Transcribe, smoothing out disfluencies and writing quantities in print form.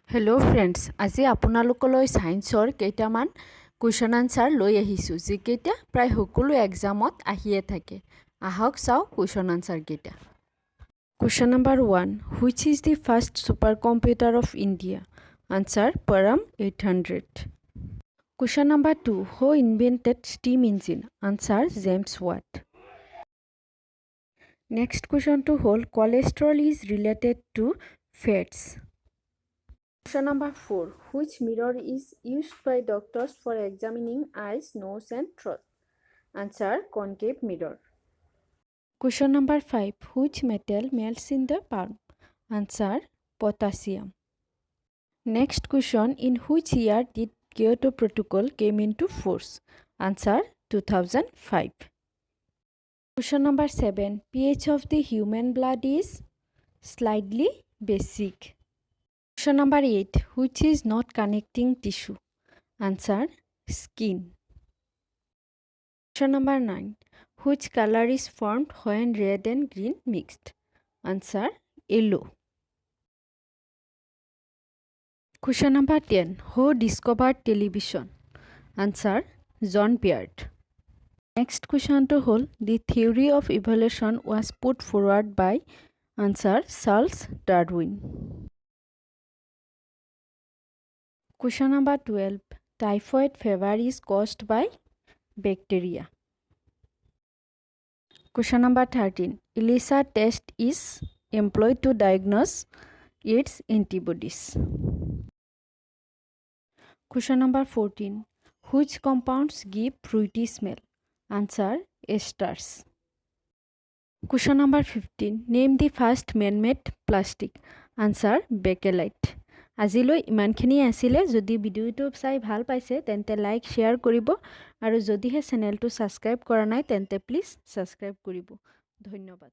Hello friends আজি আপোনালোকলৈ সায়েন্সৰ কেইটামান কোৱেশ্চন আনসাৰ লৈ আহিছো যিকেইটা প্ৰায় সকলো এক্সামত আহিয়ে থাকে আহক চাও কোৱেশ্চন আনসাৰ কেইটা Question number 1 Which is the first supercomputer of India Answer Param 800 Question number 2 Who invented steam engine Answer James Watt Next question to hold cholesterol is related to fats Question number 4. Which mirror is used by doctors for examining eyes, nose and throat? Answer concave mirror. Question number 5. Which metal melts in the palm? Answer potassium. Next question. In which year did Kyoto Protocol came into force? Answer 2005. Question number 7. pH of the human blood is slightly basic. Question number 8. Which is not connecting tissue? Answer skin. Question number 9. Which color is formed when red and green mixed? Answer yellow. Question number 10. Who discovered television? Answer John Beard. Next question to hold. The theory of evolution was put forward by Answer Charles Darwin. Question number 12. Typhoid fever is caused by bacteria. Question number 13. ELISA test is employed to diagnose its antibodies. Question number 14. Which compounds give fruity smell? Answer esters. Question number 15. Name the first man-made plastic. Answer bakelite. আজিলৈ ইমানখিনি আছিল যদি ভিডিওটো চাই ভাল পাইছে তেন্তে like share কৰিব আৰু যদিহে চেনেলটো সাবস্ক্ৰাইব কৰা নাই তেন্তে প্লিজ সাবস্ক্ৰাইব কৰিব ধন্যবাদ